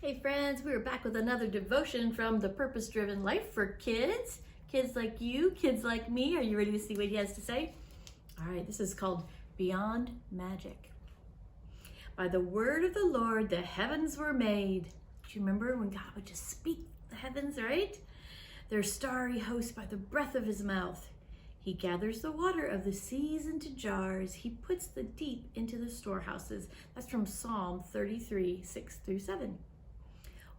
Hey friends, we are back with another devotion from the Purpose Driven Life for kids. Kids like you, kids like me. Are you ready to see what he has to say? All right, this is called Beyond Magic. By the word of the Lord, the heavens were made. Do you remember when God would just speak the heavens, right? Their starry host by the breath of his mouth. He gathers the water of the seas into jars. He puts the deep into the storehouses. That's from Psalm 33, 6-7.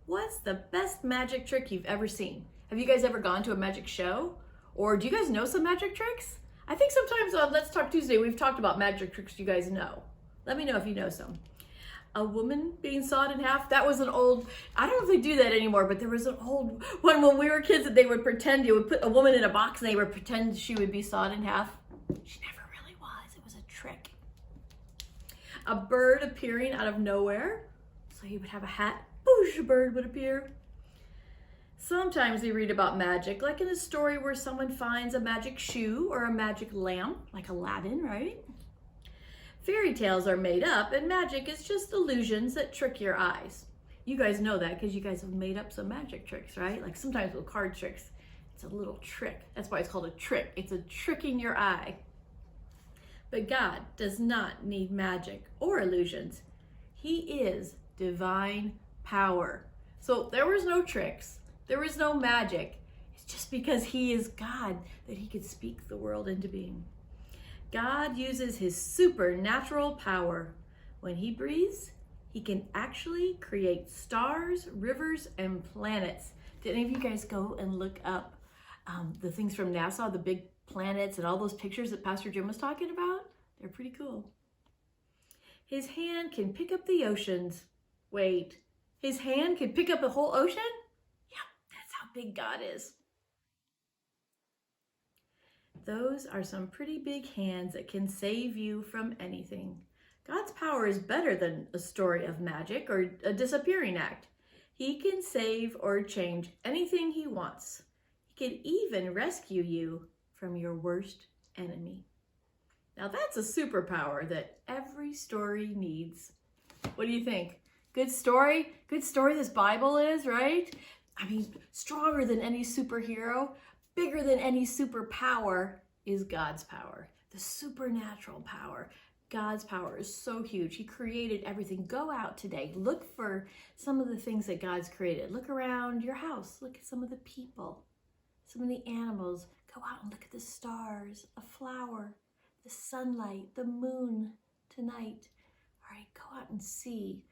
What's the best magic trick you've ever seen? Have you guys ever gone to a magic show? Or do you guys know some magic tricks? I think sometimes on Let's Talk Tuesday, we've talked about magic tricks you guys know. Let me know if you know some. A woman being sawed in half, that was an old, I don't know if they do that anymore, but there was an old one when we were kids that they would pretend, you would put a woman in a box and they would pretend she would be sawed in half. She never really was, it was a trick. A bird appearing out of nowhere. So you would have a hat, boosh, a bird would appear. Sometimes we read about magic, like in a story where someone finds a magic shoe or a magic lamp, like Aladdin, right? Fairy tales are made up, and magic is just illusions that trick your eyes. You guys know that because you guys have made up some magic tricks, right? Like sometimes with card tricks, it's a little trick. That's why it's called a trick. It's a trick in your eye. But God does not need magic or illusions. He is divine power. So there was no tricks. There was no magic. It's just because he is God that he could speak the world into being. God uses his supernatural power. When he breathes, he can actually create stars, rivers, and planets. Did any of you guys go and look up the things from NASA, the big planets and all those pictures that Pastor Jim was talking about? They're pretty cool. His hand can pick up the oceans. Wait, his hand can pick up a whole ocean? Yeah, that's how big God is. Those are some pretty big hands that can save you from anything. God's power is better than a story of magic or a disappearing act. He can save or change anything he wants. He can even rescue you from your worst enemy. Now that's a superpower that every story needs. What do you think? Good story? Good story this Bible is, right? I mean, stronger than any superhero, bigger than any superpower is God's power. The supernatural power. God's power is so huge. He created everything. Go out today. Look for some of the things that God's created. Look around your house. Look at some of the people, some of the animals. Go out and look at the stars, a flower, the sunlight, the moon tonight. All right, go out and see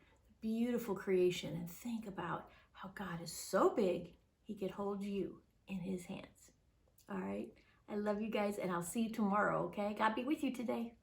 the beautiful creation and think about how God is so big, he could hold you in his hands. All right, I love you guys and I'll see you tomorrow, okay? God be with you today.